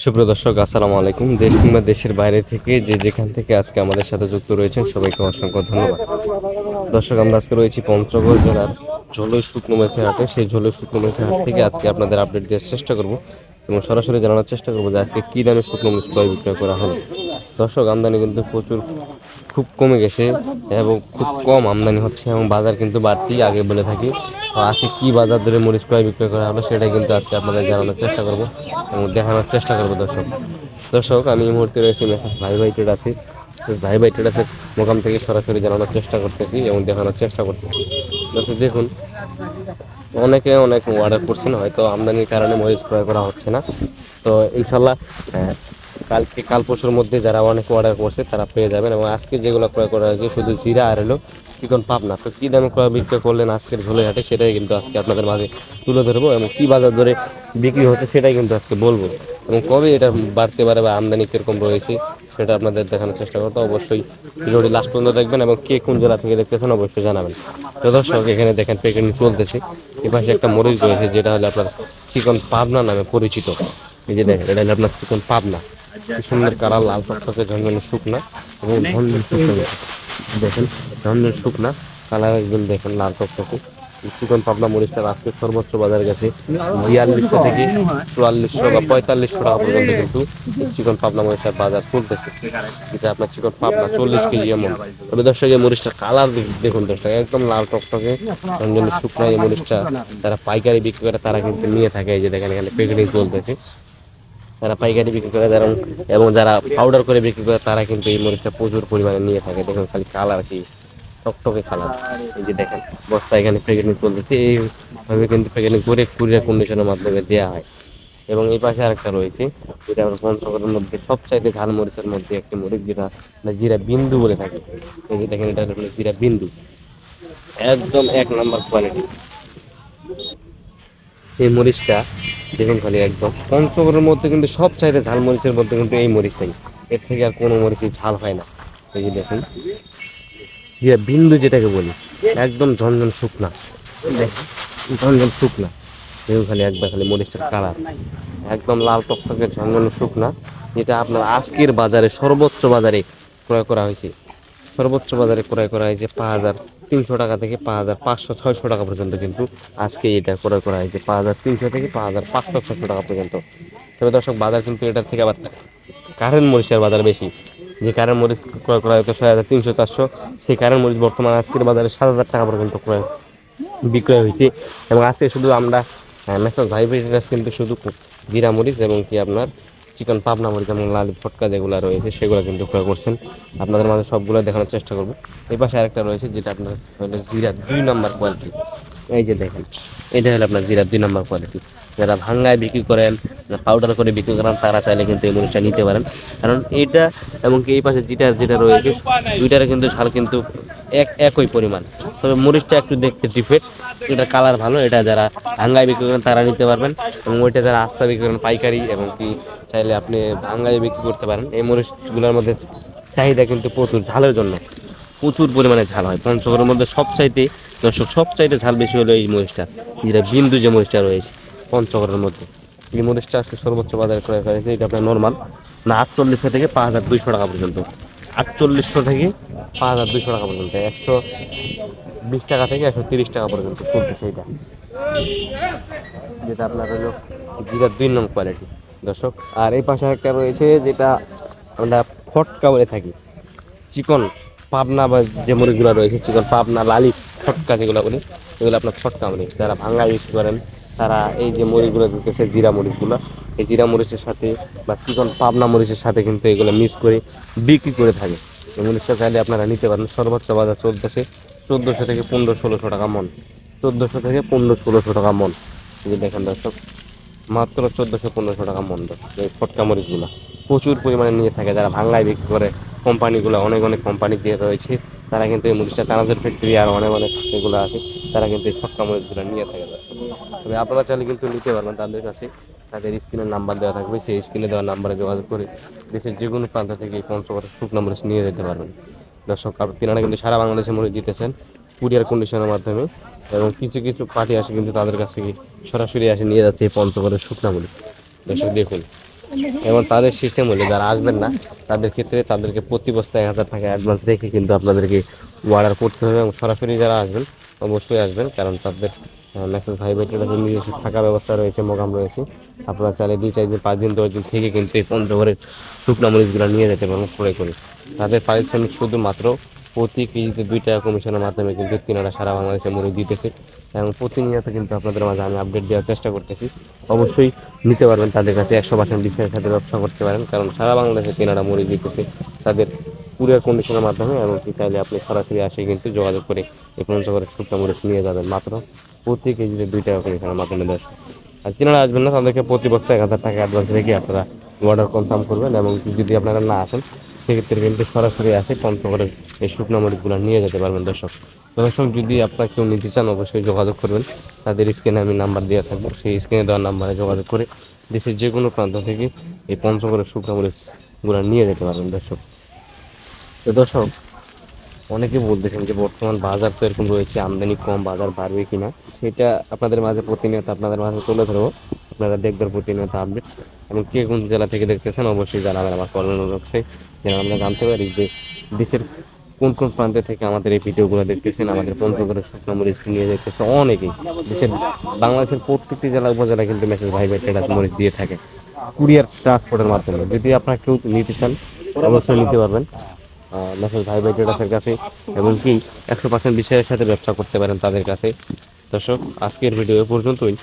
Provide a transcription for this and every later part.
সুপ্রিয় দর্শক, আসসালামু আলাইকুম। দেশ কিংবা দেশের বাইরে থেকে যে যেখান থেকে আজকে আমাদের সাথে যুক্ত রয়েছেন সবাইকে অসংখ্য ধন্যবাদ। দর্শক, আমরা আজকে রয়েছি পঞ্চগড় জেলার ঝোলই শুকনো মরিচের হাটে। সেই ঝোলই শুকনো মরিচের হাট থেকে আজকে আপনাদের আপডেট দেওয়ার চেষ্টা করব এবং সরাসরি জানানোর চেষ্টা করবো যে আজকে কী দামে শুকনো মরিচ ক্রয় বিক্রয় করা হলো। দর্শক, আমদানি কিন্তু প্রচুর খুব কমে গেছে এবং খুব কম আমদানি হচ্ছে এবং বাজার কিন্তু বাড়তি আগে বলে থাকি। তো আজকে কী বাজার দরে মরিচ ক্রয় বিক্রয় করা হলো সেটাই কিন্তু আজকে আপনাদের জানানোর চেষ্টা করব এবং দেখানোর চেষ্টা করবো। দর্শক, আমি এই মুহূর্তে রয়েছি মেসার্স ভাই ভাই ট্রেডার্সে। ভাই ভাই ট্রেডার্সের মোকাম থেকে সরাসরি জানানোর চেষ্টা করতেছি এবং দেখানোর চেষ্টা করতেছি। দর্শক দেখুন, অনেকে অনেক অর্ডার করছেন, হয়তো আমদানির কারণে মরিচ ক্রয় করা হচ্ছে না। তো ইনশাল্লাহ কাল পরশুর মধ্যে যারা অনেক অর্ডার করছে তারা পেয়ে যাবেন। এবং আজকে যেগুলো ক্রয় করা হয়েছে শুধু জিরা আর হলো চিকন পাবনা। তো কী দামে ক্রয় বিক্রয় করলেন আজকের ঝোলের হাটে সেটাই কিন্তু আজকে আপনাদের মাঝে তুলে ধরবো এবং কী বাজার ধরে বিক্রি হচ্ছে সেটাই কিন্তু আজকে বলবো এবং কবে এটা বাড়তে পারে বা আমদানি কীরকম রয়েছে সেটা আপনাদের দেখানোর চেষ্টা করতে অবশ্যই ভিডিওটি লাস্ট পর্যন্ত দেখবেন এবং কে কোন জেলা থেকে দেখতেছেন অবশ্যই জানাবেন। তো দর্শক, এখানে দেখেন প্যাকেটিং চলতেছে। এপাশে একটা মরিচ রয়েছে যেটা হলো আপনার চিকন পাবনা নামে পরিচিত। এই যে দেখেন, এটা হলো আপনার চিকন পাবনা। কি সুন্দর কালার, লাল টকটকে ঝনঝনে শুকনা এবং ঝনঝন শুকনা। দেখেন ঝনঝন শুকনা কালার একদম দেখেন লাল টকটকে। চিকন পাবনা মরিচটা আজকে সর্বোচ্চ বাজার গেছে 4200 থেকে 4400 বা 4500 টাকা পর্যন্ত কিন্তু চিকন পাবনা মরিচটার বাজার চলতেছে। যেটা আপনার চিকন পাবনা 40 কেজি এমন। তবে দর্শক, এই মরিচটার কালার দেখুন দর্শক, একদম লাল টকটকে ঝনঝনে শুকনা। এই মরিচটা তারা পাইকারি বিক্রি করে তারা কিন্তু নিয়ে থাকে। এই যে দেখেন এখানে প্যাকেটিং চলতেছে। যারা পাইকারি বিক্রি করে এবং যারা পাউডার করে বিক্রি করে তারা কিন্তু এই মরিচটা প্রচুর পরিমাণে নিয়ে থাকে। দেখুন খালি কালার কি টকটকে কালার। এই যে দেখেন বস্তা এখানে প্যাকেটিং চলতেছে। এইভাবে কিন্তু প্যাকেটিং করে কুরিয়ার কন্ডিশনের মাধ্যমে দেওয়া হয়। এবং এই পাশে আরেকটা রয়েছে যেটা আমরা পঞ্চগড়ের মধ্যে সবচাইতে ঝাল মরিচের মধ্যে একটি মরিচ, যেটা জিরা বিন্দু বলে থাকে। এই যে দেখেন, এটা হলো জিরা বিন্দু, একদম 1 নম্বর কোয়ালিটি। এই মরিচটা দেখুন খালি একদম পঞ্চগড়ের মধ্যে কিন্তু সব চাইতে ঝাল মরিচের মধ্যে কিন্তু এই মরিচটাই, এর থেকে আর কোনো মরিচই ঝাল হয় না। এই যে দেখুন জিরা বিন্দু যেটাকে বলি, একদম ঝনঝন শুকনা। দেখেন ঝনঝন শুকনা, দেখুন খালি একবার খালি মরিচটার কালার একদম লাল টকটকে ঝনঝন শুকনা। যেটা আপনার আজকের বাজারে সর্বোচ্চ বাজারে ক্রয় করা হয়েছে। সর্বোচ্চ বাজারে ক্রয় করা হয়েছে 5300 টাকা থেকে 5500-600 টাকা পর্যন্ত কিন্তু আজকে এটা ক্রয় করা হয়েছে 5300 থেকে 5500-600 টাকা পর্যন্ত। তবে দর্শক, বাজার কিন্তু এটার থেকে আবার কারেন্ট মরিচের বাজার বেশি। যে কারেন্ট মরিচ ক্রয় করা হয়তো 6300-400, সেই কারেন্ট মরিচ বর্তমানে আজকের বাজারে 7000 টাকা পর্যন্ত বিক্রয় হয়েছে। এবং আজকে শুধু আমরা মেসার্স ভাই ভাই ট্রেডার্স কিন্তু শুধু জিরা মরিচ এবং কি আপনার চিকন পাবনা মরিচ এবং লাল ফটকা যেগুলো রয়েছে সেগুলো কিন্তু ক্রয় করছেন। আপনাদের মাঝে সবগুলো দেখানোর চেষ্টা করবো। এই পাশে আরেকটা রয়েছে যেটা আপনার হলো জিরা 2 নম্বর কোয়ালিটি। এই যে দেখেন, এটা হলো আপনার জিরা 2 নম্বর কোয়ালিটি। যারা ভাঙ্গায় বিক্রি করেন, পাউডার করে বিক্রি করেন, তারা চাইলে কিন্তু এই মরিচটা নিতে পারেন। কারণ এটা এবং কি এই পাশে যেটা রয়েছে দুইটার কিন্তু ঝাল কিন্তু একই পরিমাণ। তবে মরিচটা একটু দেখতে ডিফারেন্ট, এটা কালার ভালো। এটা যারা ভাঙ্গায় বিক্রি করেন তারা নিতে পারবেন এবং ওইটা যারা আস্তা বিক্রি করেন পাইকারি এবং কি চাইলে আপনি ভাঙ্গায় বিক্রি করতে পারেন। এই মরিচগুলোর মধ্যে চাহিদা কিন্তু প্রচুর, ঝালের জন্য প্রচুর পরিমাণে ঝাল হয়। পঞ্চগড়ের মধ্যে সবচাইতে ঝাল বেশি হলো এই মরিচটা, যেটা বিন্দু যে মরিচটা রয়েছে পঞ্চগড়ের মধ্যে। এই মরিচটা আজকে সর্বোচ্চ বাজারে ক্রয় করা হয়েছে। এটা আপনার নর্মাল না 4800 থেকে 5200 টাকা পর্যন্ত। 4800 থেকে 5200 টাকা পর্যন্ত, 120 টাকা থেকে 130 টাকা পর্যন্ত চলতেছে এটা, যেটা আপনার হলো জিরা 2 নং কোয়ালিটি দর্শক। আর এই পাশে একটা রয়েছে যেটা আমরা ফটকা বলে থাকি। চিকন পাবনা বা যে মরিচগুলো রয়েছে, চিকন পাবনা লালি ফটকা যেগুলো বলি, এগুলো আপনার ফটকা মরিচ। যারা ভাঙ্গা ইউজ করেন তারা এই যে মরিচগুলো দিতেছে জিরা মরিচগুলো, এই জিরা মরিচের সাথে বা চিকন পাবনা মরিচের সাথে কিন্তু এগুলো মিক্স করে বিক্রি করে থাকে। এই মরিচটা চাইলে আপনারা নিতে পারেন। সর্বোচ্চ বাজার চলতেছে 1400 থেকে 1500-1600 টাকা মন। 1400 থেকে 1500-1600 টাকা মন। এই যে দেখেন দর্শক, মাত্র 1400-1500 টাকা মন এই ফটকা মরিচগুলো প্রচুর পরিমাণে নিয়ে থাকে। যারা ভাঙ্গায় বিক্রি করে কোম্পানিগুলো, অনেক কোম্পানি দিয়ে রয়েছে, তারা কিন্তু এই মরিচটা তানাজের ফ্যাক্টরি আর অনেক এগুলো আছে, তারা কিন্তু এই ফটকা মরিচগুলো নিয়ে থাকে দর্শক। তবে আপনারা চাইলে কিন্তু নিতে পারবেন তাদের কাছে। তাদের স্ক্রিনের নাম্বার দেওয়া থাকবে, সেই স্ক্রিনে দেওয়া নাম্বারে যোগাযোগ করে দেশের যে কোনো প্রান্ত থেকে এই পঞ্চগড়ের শুকনো মরিচ নিয়ে যেতে পারবেন দর্শক। আর তিনারা কিন্তু সারা বাংলাদেশে মরিচ জিতেছেন কুরিয়ার কন্ডিশনের মাধ্যমে এবং কিছু কিছু পার্টি আসে কিন্তু তাদের কাছ থেকে সরাসরি আসে নিয়ে যাচ্ছে এই পঞ্চগড়ের শুকনা মরিচ দর্শক। দেখুন এবং তাদের সিস্টেম হলে যারা আসবেন না তাদের ক্ষেত্রে তাদেরকে প্রতি বস্তায় 1,000 টাকা অ্যাডভান্স রেখে কিন্তু আপনাদেরকে অর্ডার করতে হবে এবং সরাসরি যারা আসবেন অবশ্যই আসবেন, কারণ তাদের মেসেজ ভাই ভাই ট্রেডার্সের নিজস্ব থাকা ব্যবস্থা রয়েছে, মোকাম রয়েছে। আপনারা চাইলে 2-4 দিন 5 দিন 10 দিন থেকে কিন্তু এই পঞ্চগড়ের শুকনা মরিচগুলো নিয়ে যেতে পারবেন ক্রয় করে। তাদের পারিশ্রমিক শুধুমাত্র প্রতি কেজিতে 2 টাকা কমিশনের মাধ্যমে কিন্তু তিনারা সারা বাংলাদেশে মরিচ দিতেছে এবং প্রতিনিয়ত কিন্তু আপনাদের মাঝে আমি আপডেট দেওয়ার চেষ্টা করতেছি। অবশ্যই নিতে পারবেন তাদের কাছে, 100% বিশ্বাসের সাথে ব্যবসা করতে পারেন, কারণ সারা বাংলাদেশে তিনারা মরিচ দিতেছে তাদের কুরিয়ার কন্ডিশনের মাধ্যমে। এমনকি চাইলে আপনি সরাসরি আসে কিন্তু যোগাযোগ করে এই পঞ্চগড়ের শুকনা মরিচ নিয়ে যাবেন মাত্র প্রতি কেজিতে 2 টাকা কমিশনের মাধ্যমে দেয়। আর তিনারা আসবেন না তাদেরকে প্রতি বস্তায় 1,000 টাকা অ্যাডভান্স রেখে আপনারা অর্ডার কনফার্ম করবেন এবং যদি আপনারা না আসেন সেক্ষেত্রে কিন্তু সরাসরি আসে পঞ্চগড়ের এই শুকনো মরিচগুলো নিয়ে যেতে পারবেন। দর্শক যদি আপনার কেউ নিতে চান অবশ্যই যোগাযোগ করবেন, তাদের স্ক্রিনে আমি নাম্বার দেওয়া থাকবো, সেই স্ক্রিনে দেওয়ার নাম্বারে যোগাযোগ করে দেশের যে কোনো প্রান্ত থেকে এই পঞ্চগড়ের শুকনো মরিচগুলো নিয়ে যেতে পারবেন। দর্শক অনেকে বলতেছেন যে বর্তমান বাজার তো এরকম রয়েছে, আমদানি কম, বাজার বাড়বে কিনা সেটা আপনাদের মাঝে প্রতিনিয়ত আপনাদের মাঝে তুলে ধরবো। আপনারা দেখবেন প্রতিনিয়ত আপডেট এবং কে কোন জেলা থেকে দেখতেছেন অবশ্যই জানাবেন আমার কর্মরত হচ্ছে, যেন আমরা জানতে পারি যে দেশের কোন কোন প্রান্তে থেকে আমাদের এই ভিডিওগুলো দেখতেছেন, আমাদের পঞ্চগড়ের শুকনো মরিচ নিয়ে দেখতেছে অনেকেই। দেশের বাংলাদেশের প্রত্যেকটি জেলা উপজেলা কিন্তু মেসেজ ভাই ভাই ট্রেডার্স মরিচ দিয়ে থাকে কুরিয়ার ট্রান্সপোর্টের মাধ্যমে। যদি আপনারা কেউ নিতে চান অবশ্যই নিতে পারবেন মেসেজ ভাই ভাই ট্রেডার্সের কাছে, এমনকি 100% বিশ্বাসের সাথে ব্যবসা করতে পারেন তাদের কাছে। দর্শক আজকের ভিডিও এ পর্যন্তই।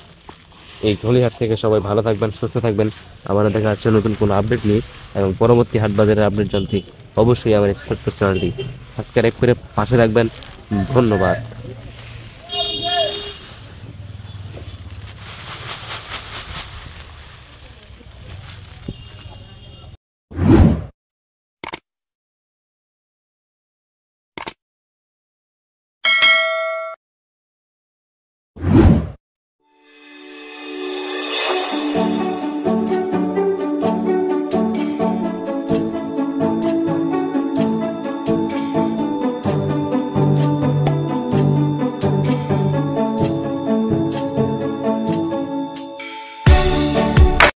এই ঝলিহাট থেকে সবাই ভালো থাকবেন, সুস্থ থাকবেন। আবার দেখা যাচ্ছে নতুন কোনো আপডেট নিয়ে এবং পরবর্তী হাট বাজারের আপডেট জানতে অবশ্যই আমার ছোট্ট চ্যানেলটি সাবস্ক্রাইব করে পাশে রাখবেন। ধন্যবাদ।